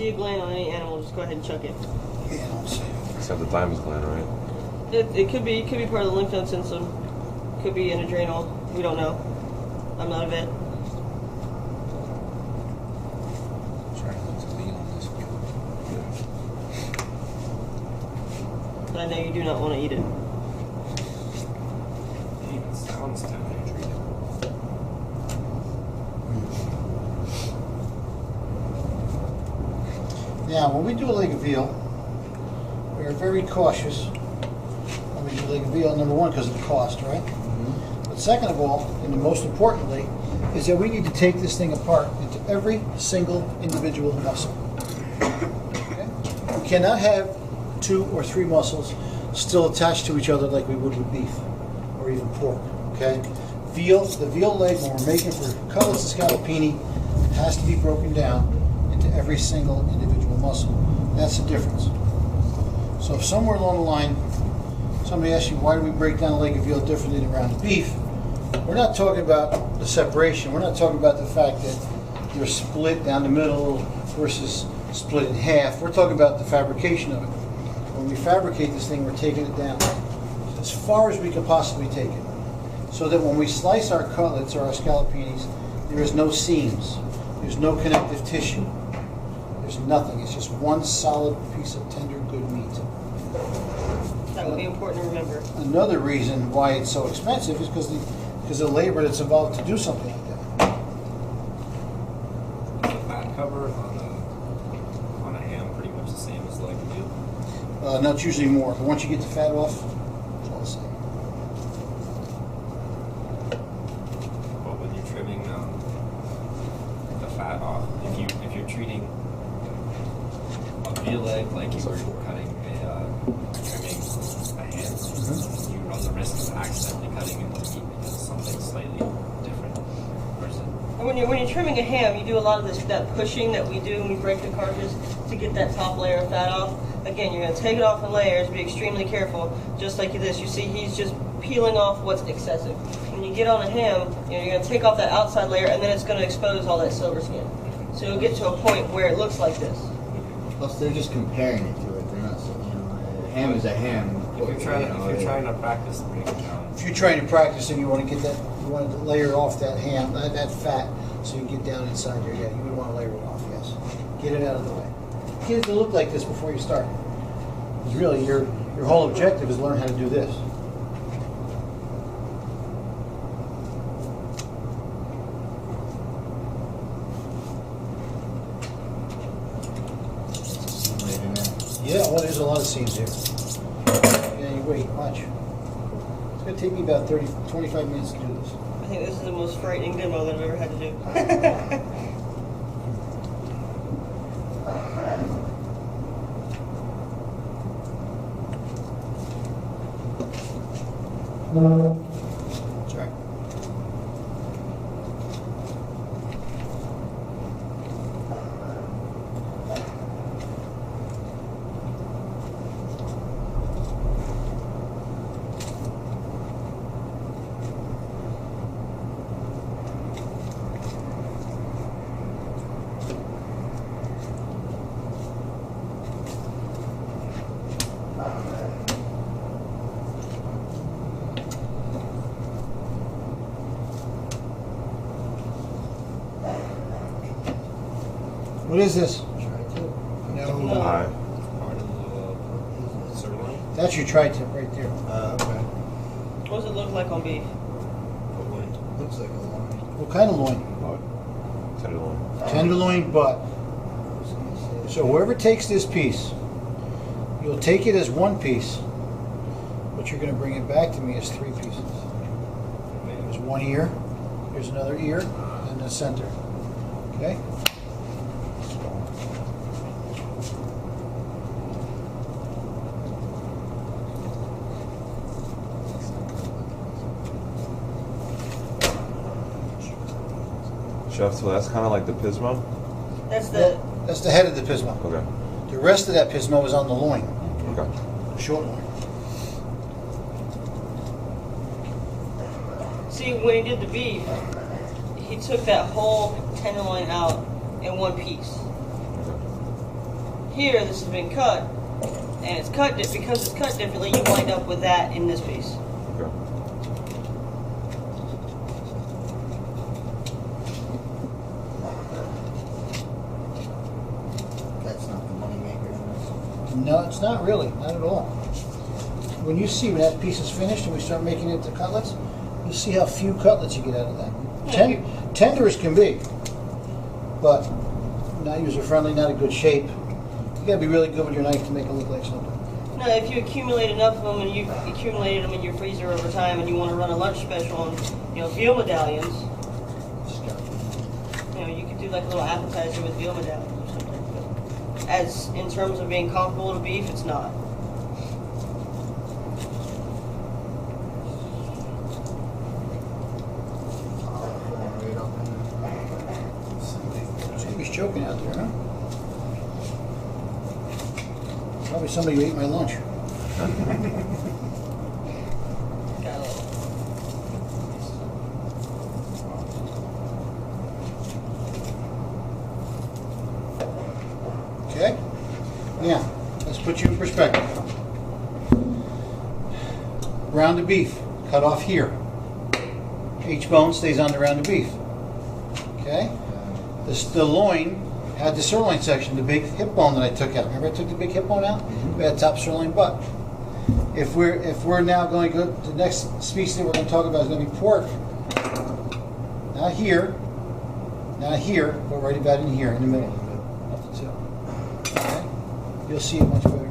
see a gland on any animal, just go ahead and chuck it. Yeah, I'll see. Except the thymus gland, right? It could be part of the lymph node system. Could be an adrenal. We don't know. I'm not a vet. Trying to look to lean on this. But I know you do not want to eat it. It even sounds tempting to treat it. Now, when we do a leg of veal, we are very cautious when we do a leg of veal, number one, because of the cost, right? But second of all, and most importantly, is that we need to take this thing apart into every single individual muscle. Okay? We cannot have 2 or 3 muscles still attached to each other like we would with beef or even pork. Okay? Veal, the veal leg, when we're making for cutlets and scallopini, has to be broken down into every single individual muscle. That's the difference. So if somewhere along the line somebody asks you why do we break down a leg of veal differently than round of beef, we're not talking about the separation. We're not talking about the fact that you're split down the middle versus split in half. We're talking about the fabrication of it. When we fabricate this thing, we're taking it down as far as we can possibly take it, so that when we slice our cutlets or our scallopinis, there is no seams, there's no connective tissue, there's nothing. It's just one solid piece of tender, good meat. That would be important to remember. Another reason why it's so expensive is because the labor that's involved to do something like that. The fat cover on a ham pretty much the same as leg of veal. No, it's usually more, but once you get the fat off, it's all the same. But when you're trimming the fat off, if you're treating a veal leg like you were cutting trimming a ham, you run the risk of accidentally cutting into the meat because something slightly different. And when you're trimming a ham, you do a lot of that pushing that we do when we break the carcass to get that top layer of fat off. Again, you're going to take it off in layers, be extremely careful. Just like this, you see he's just peeling off what's excessive. When you get on a ham, you're going to take off that outside layer and then it's going to expose all that silver skin. So you'll get to a point where it looks like this. Plus, they're just comparing it to it. They're not, a ham is a ham. If you're trying to practice the breakdown. If you're trying to practice and you want to get that, you want to layer off that ham, that fat, so you can get down inside there. Yeah, you would want to layer it off. Yes, get it out of the way. Get it to look like this before you start. Because really, your whole objective is learn how to do this. Yeah, well, there's a lot of seams here. Yeah, you wait, watch. It's going to take me about 25 minutes to do this. I think this is the most frightening demo that I've ever had to do. Sorry. What is this? No. Hi. Part of the sirloin. That's your tri-tip right there. Okay. What does it look like on beef? Looks like a loin. What kind of loin? Tenderloin. Tenderloin butt. So whoever takes this piece, you'll take it as one piece, but you're going to bring it back to me as 3 pieces. There's one ear, here's another ear, and the center. Okay? Chef, so that's kind of like the pismo? That's the... That's the head of the pismo. Okay. The rest of that pismo is on the loin, Okay. the short loin. See, when he did the beef, he took that whole tenderloin out in one piece. Here, this has been cut, and it's cut because it's cut differently. You wind up with that in this piece. Okay. That's not the money maker. No, it's not really, not at all. When you see when that piece is finished and we start making it into cutlets, you'll see how few cutlets you get out of that. Tender as can be, but not user friendly, not a good shape. You gotta be really good with your knife to make it look like something. Now, if you accumulate enough of them and you've accumulated them in your freezer over time, and you want to run a lunch special on, veal medallions, you could do like a little appetizer with veal medallions or something. But as in terms of being comparable to beef, it's not. Somebody's choking out there, huh? Probably somebody who ate my lunch. Got a little. Okay? Now, let's put you in perspective. Round of beef, cut off here. Each bone stays on the round of beef. Okay? The loin had the sirloin section, the big hip bone that I took out. Remember I took the big hip bone out? We had top sirloin butt. If we're now going to go, the next species that we're going to talk about is going to be pork. Not here, but right about in here, in the middle of the tip. Okay? You'll see it much better.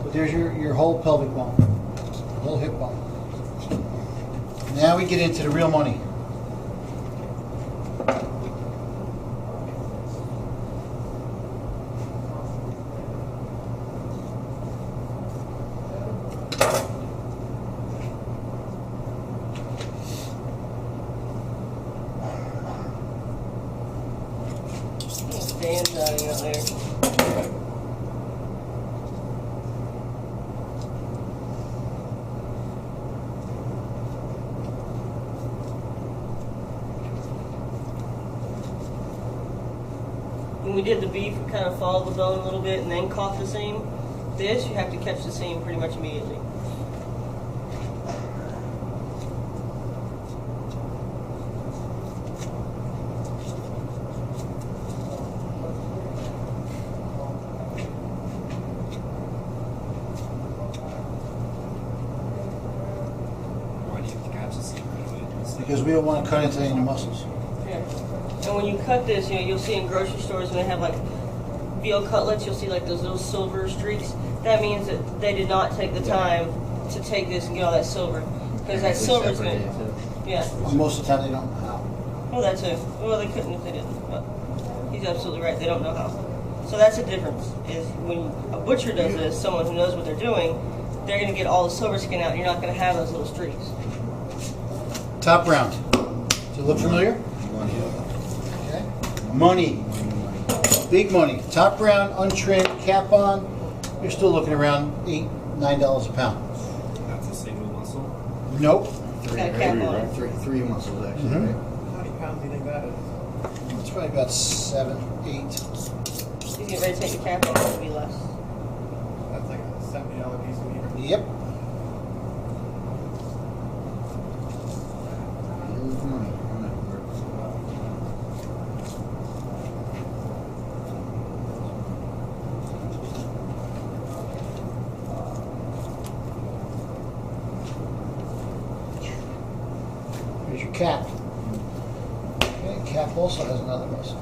But there's your whole pelvic bone, whole hip bone. Now we get into the real money. Dan's dying out there. When we did the beef, we kind of followed the bone a little bit and then caught the seam. This, you have to catch the seam pretty much immediately. Why do you have to catch the seam right away? Because we don't want to cut into any muscles. Yeah. And when you cut this, you'll see in grocery stores when they have like veal cutlets, you'll see like those little silver streaks. That means that they did not take the time to take this and get all that silver. Because that silver is going to... Yeah. Most of the time they don't know how. Well, that too. Well, they couldn't if they didn't. But he's absolutely right. They don't know how. So that's the difference. Is when a butcher does this, someone who knows what they're doing, they're going to get all the silver skin out. And you're not going to have those little streaks. Top round. Does it look familiar? Okay. Money. Big money. Top round, untrimmed, cap on. You're still looking around $8, $9 a pound. That's a single muscle. Nope. Got a cap on it. Three muscles actually. Mhm. Right? How many pounds do you think that is? It's probably about 7, 8. He's getting ready to take the cap off. It'll be less. That's like a $70 piece of meat. Yep. Here's money. Here's your cap. Okay, cap also has another muscle.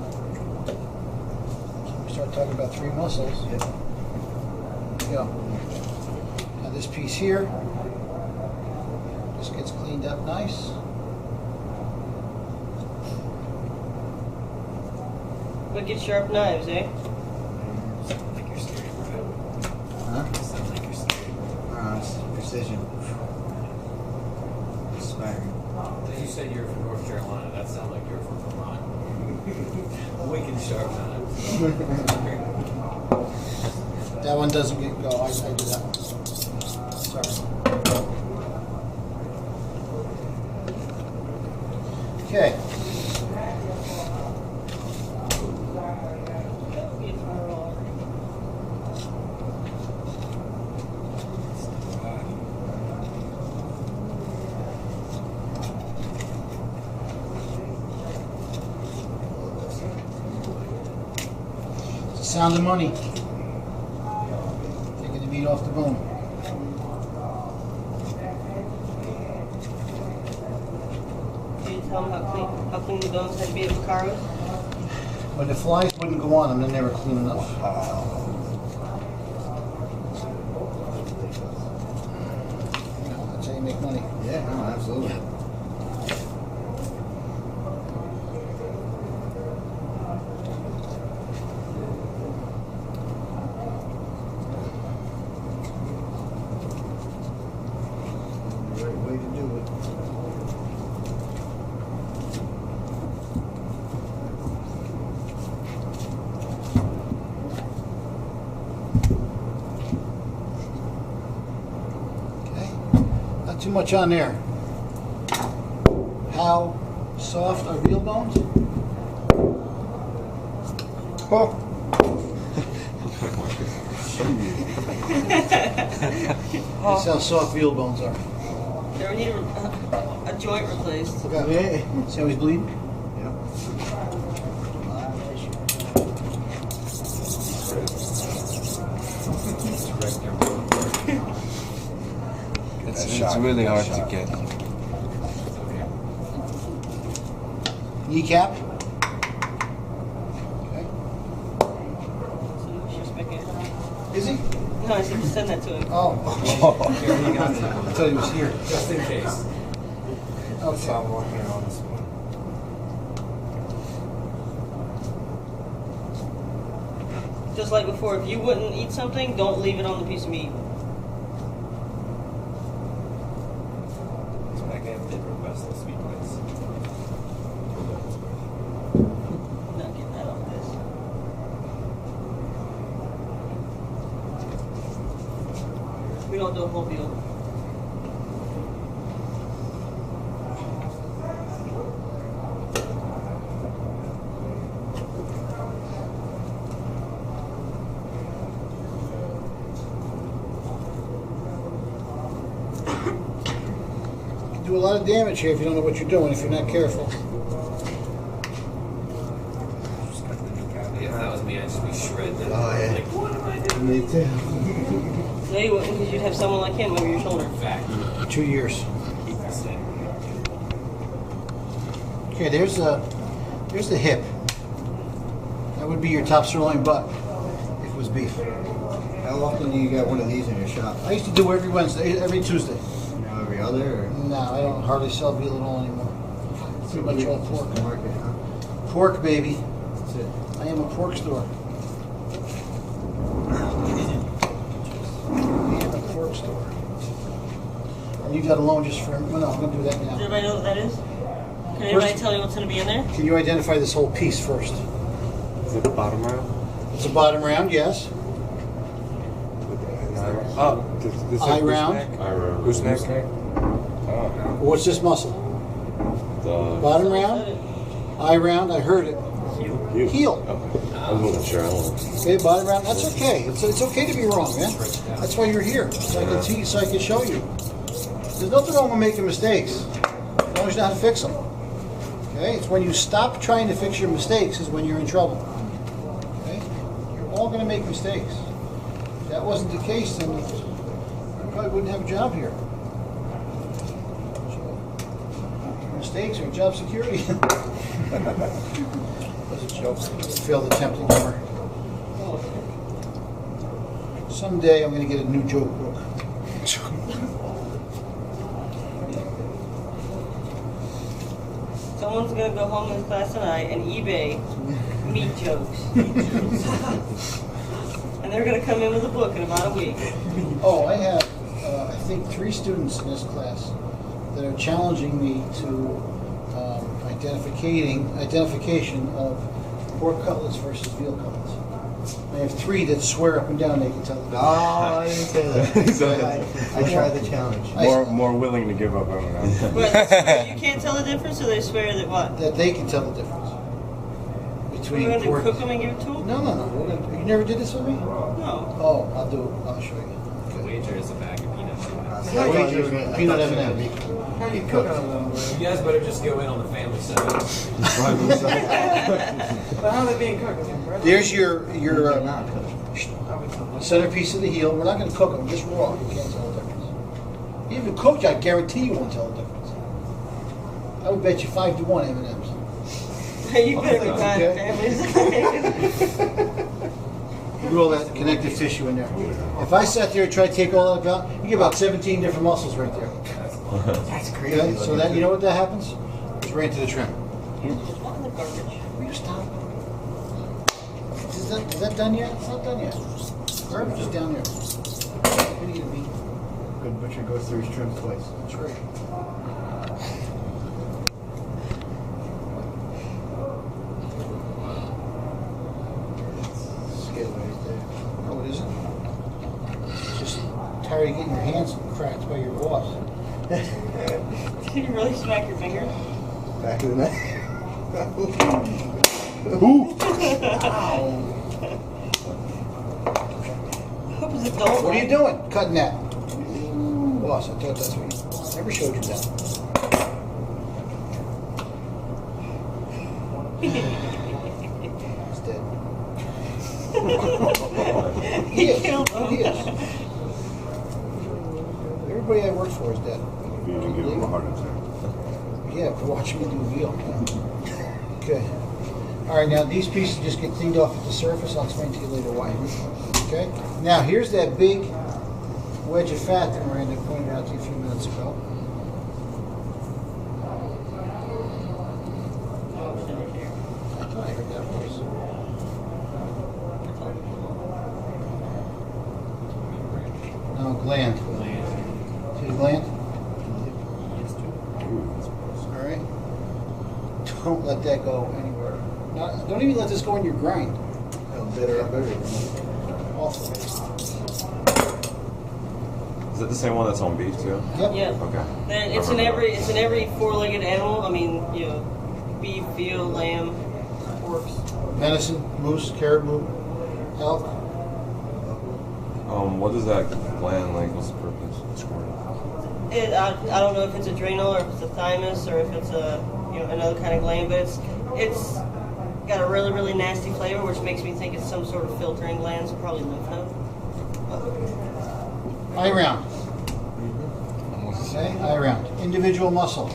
So we start talking about 3 muscles. Yep. There you go. Now this piece here just gets cleaned up nice. But get sharp knives, eh? Sounds like you're scared, right? Huh? Sounds like you're scared. It's precision. Inspiring. You said you're from North Carolina. That sounds like you're from Vermont. Wicked sharp knives. That one doesn't get go. I do that one. Sorry. Okay. Sound of money. Taking the meat off the bone. Can you tell them how clean the bones had to be at Vacaro's? But the flies wouldn't go on them, then they were clean enough. That's how you make money. Yeah, no, absolutely. The right way to do it. Okay. Not too much on there. How soft are veal bones? Oh. That's how soft veal bones are. You ever need a joint replaced? Okay. See how he's bleeding? Yep. It's really hard to get. Kneecap. Okay. So she's making it. Is he? No, I said to send that to him. Oh. I thought he was here. Just in case. Okay. I'm walking around this one. Just like before, if you wouldn't eat something, don't leave it on the piece of meat. So I did request the sweet bites. Not getting that off this. We don't do a whole veal. You do a lot of damage here if you don't know what you're doing, if you're not careful. If that was me, I'd just be shredded. Oh, yeah. Like, what am I doing? Me too. No, you wouldn't, because you'd have someone like him over your shoulder. Fact. 2 years. Keep this in. Okay, there's the hip. That would be your top sirloin butt if it was beef. How often do you get one of these in your shop? I used to do every Wednesday, every Tuesday. Every other? Or? No, I don't hardly sell veal at all anymore. Pretty much all pork. The market, huh? Pork, baby. That's it. I am a pork store. I am a pork store. And you got a loan just for, well, no, I'm going to do that Does now. everybody know what that is? Can anybody tell you what's going to be in there? Can you identify this whole piece first? Is it the bottom round? It's a bottom round, yes. Oh, this is Eye round. Gooseneck. What's this muscle? The Bottom round, eye round, I heard it. Heel. I wasn't sure. I don't know. Okay, bottom round, that's okay. It's okay to be wrong, man. That's why you're here, so I can teach, so I can show you. There's nothing wrong with making mistakes, as long as you know how to fix them. Okay, it's when you stop trying to fix your mistakes is when you're in trouble. Okay, you're all going to make mistakes. If that wasn't the case, then you probably wouldn't have a job here. So, mistakes are job security. That's a joke. Failed attempting humor. Someday I'm going to get a new joke book. Someone's going to go home in this class tonight and eBay meat jokes. And they're going to come in with a book in about a week. Oh, I have, I think, 3 students in this class that are challenging me to identification of pork cutlets versus veal cutlets. I have 3 that swear up and down they can tell the difference. Oh, I didn't say that. I tried the challenge. More willing to give up on it. But you can't tell the difference, or they swear that what? That they can tell the difference We're between going to pork. cook them and give it to them? No. You never did this with me? No. Oh, I'll do it. I'll show you. The wager is a bag of peanuts. I thought you were gonna- Peanut I thought you were M&Ms. gonna be- How do you cook on them? You guys better just go in on the family side. But how are they being cooked? Right? There's your They're not cooked. centerpiece of the heel. We're not going to cook them, just raw. You can't tell the difference. Even cooked, I guarantee you won't tell the difference. I would bet you 5 to 1 M&Ms. You better be buying Okay. families. Put all that connective tissue in there. If I sat there and tried to take all that out, you get about 17 different muscles right there. That's crazy. Okay? So that, you know what that happens? It's right into the trim. Just want the garbage. Will you stop? Is that done yet? It's not done yet. Garbage is down there. What are you gonna be? Good butcher goes through his trim twice. That's right. Skid right there. No, it isn't. It's just tired of getting your hands cracked by your boss. Did you really smack your finger? Back of the neck. Hope it's a dull What are you one. doing? Cutting that. Boss, I thought that's what you never showed you that. He's dead. He is. killed him. He is. Everybody I work for is dead. You can give him a heart attack. Yeah, for watching me do veal. Okay. All right, now these pieces just get cleaned off at the surface. I'll explain to you later why. Okay. Now here's that big wedge of fat that Miranda pointed out to you a few minutes ago. I thought I heard that voice. No, gland. See the gland? All right. Don't let that go anywhere. Don't even let this go in your grind. That'll bitter up everything. Awful. Is it the same one that's on beef too? Yep. Yeah. Okay. Then it's in every four-legged animal. I mean, you know, beef, veal, lamb, pork. Venison, moose, caribou, elk. What is that gland like? What's the purpose? Describe it. I don't know if it's adrenal or if it's a thymus or if it's a another kind of gland, but it's got a really, really nasty flavor, which makes me think it's some sort of filtering gland, so probably lymph node. Eye round. Okay, eye round. Individual muscle.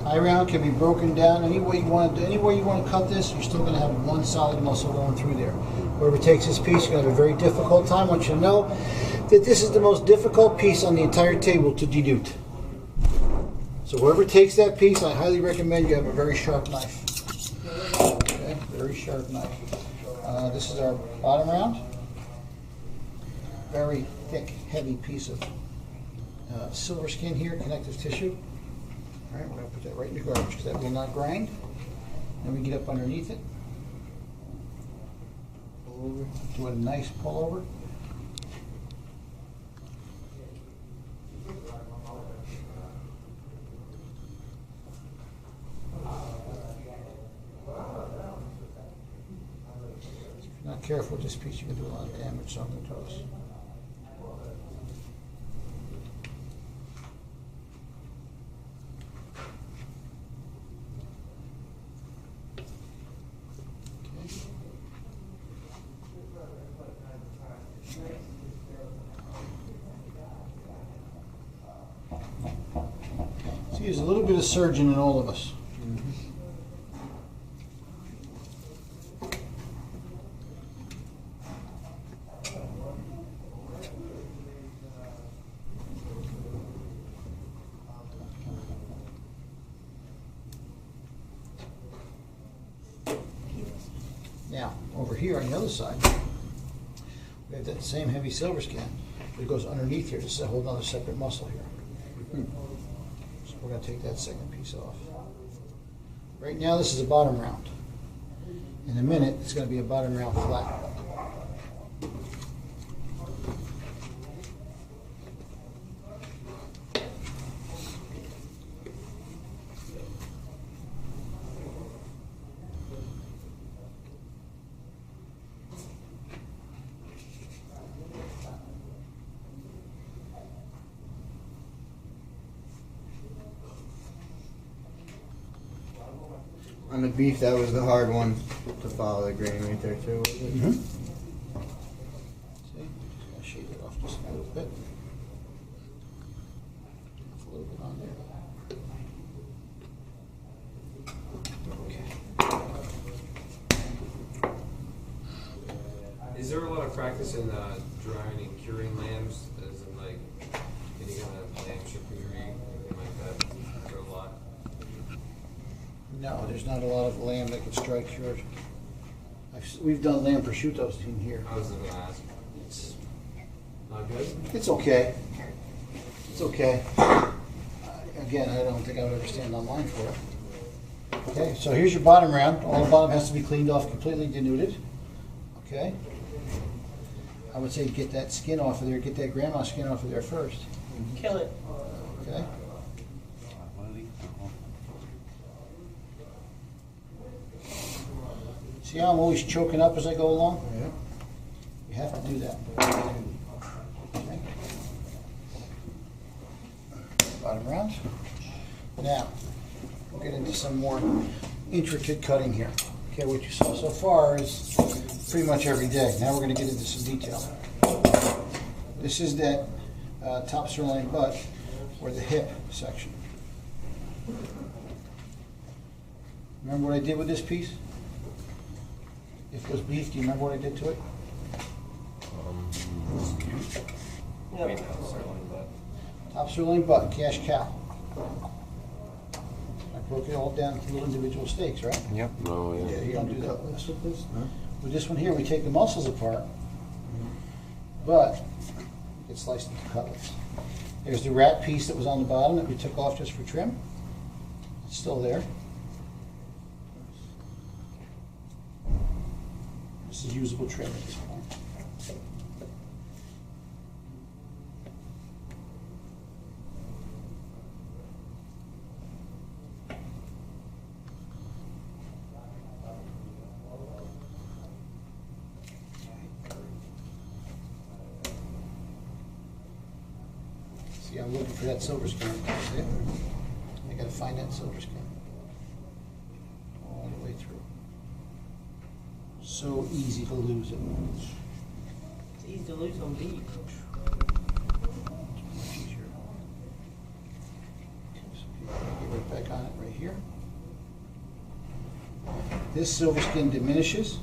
Eye round can be broken down any way you want to. Anywhere you want to cut this, you're still going to have one solid muscle going through there. Whoever takes this piece, you're going to have a very difficult time. I want you to know that this is the most difficult piece on the entire table to dedude. So whoever takes that piece, I highly recommend you have a very sharp knife. Okay, very sharp knife. This is our bottom round. Very thick, heavy piece of silver skin here, connective tissue. All right, we're going to put that right in the garbage because that will not grind. Then we get up underneath it. Pull over, do a nice pull over. If you're not careful with this piece, you can do a lot of damage on the toes. See, there's a little bit of surgeon in all of us. Now, over here on the other side, we have that same heavy silver skin, but it goes underneath here. This is a whole other separate muscle here. So we're going to take that second piece off. Right now, this is a bottom round. In a minute, it's going to be a bottom round flat. On the beef, that was the hard one to follow the grain right there too. Was it? Mm-hmm. See, just gonna shave it off just a little bit. Just a little bit on there. Is there a lot of practice in drying and curing lambs, as in like any kind of lamb charcuterie, anything like that? Is there a lot? No, there's not a lot of lamb that gets dry cured. We've done lamb prosciuttos in here. I was going to ask. It's Not good? It's okay. It's okay. Again, I don't think I would ever stand online for it. Okay, so here's your bottom round. All the bottom has to be cleaned off, completely denuded. Okay? I would say get that skin off of there, get that grandma skin off of there first. Kill it. Okay? See how I'm always choking up as I go along? Yeah. You have to do that. Okay. Bottom round. Now, we'll get into some more intricate cutting here. Okay, what you saw so far is pretty much every day. Now we're going to get into some detail. This is that top sirloin butt, or the hip section. Remember what I did with this piece? If it was beef, do you remember what I did to it? Yep. Wait, no, sirloin butt. Top sirloin butt, cash cow. I broke it all down into little individual steaks, right? Yep. Oh, Yeah, yeah. you don't do that with That's this. what this, huh? With this one here, we take the muscles apart, but it's sliced into cutlets. There's the rat piece that was on the bottom that we took off just for trim. It's still there. This is usable trim at this point. See, I'm looking for that silver skin. See it? I gotta find that silver skin. All the way through. So easy to lose it. It's easy to lose on beef. Much easier. Get right back on it right here. This silver skin diminishes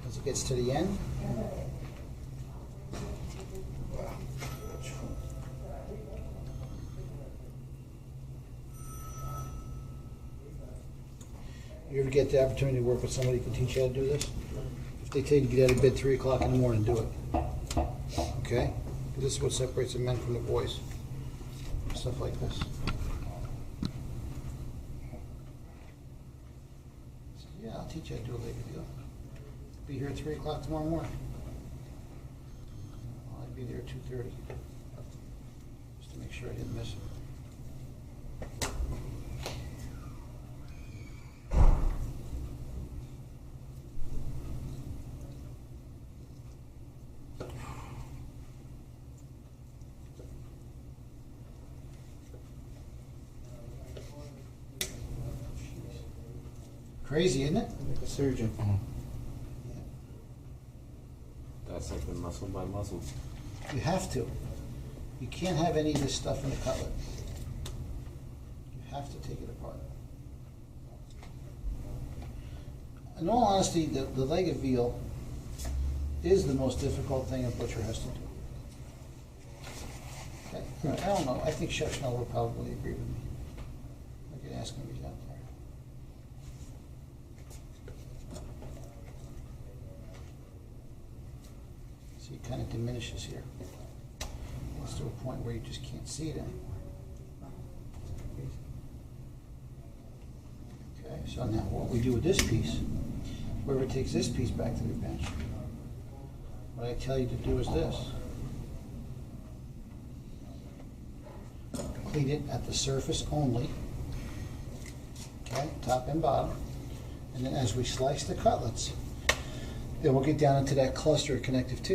as it gets to the end. You ever get the opportunity to work with somebody who can teach you how to do this? If they tell you to get out of bed 3 o'clock in the morning, do it. Okay? This is what separates the men from the boys. Stuff like this. So, yeah, I'll teach you how to do a leg of veal. Be here at 3 o'clock tomorrow morning. I'll be there at 2:30. Just to make sure I didn't miss it. Crazy, isn't it? Like a surgeon. That's like the muscle by muscle. You have to. You can't have any of this stuff in the cutlet. You have to take it apart. In all honesty, the leg of veal is the most difficult thing a butcher has to do. Okay. I don't know. I think Chef Schnell will probably agree with me. I can ask him if he's out there. See, it kind of diminishes here. It's to a point where you just can't see it anymore. Okay, so now what we do with this piece, whoever takes this piece back to their bench, what I tell you to do is this. Clean it at the surface only, okay, top and bottom, and then as we slice the cutlets, then we'll get down into that cluster of connective tissue.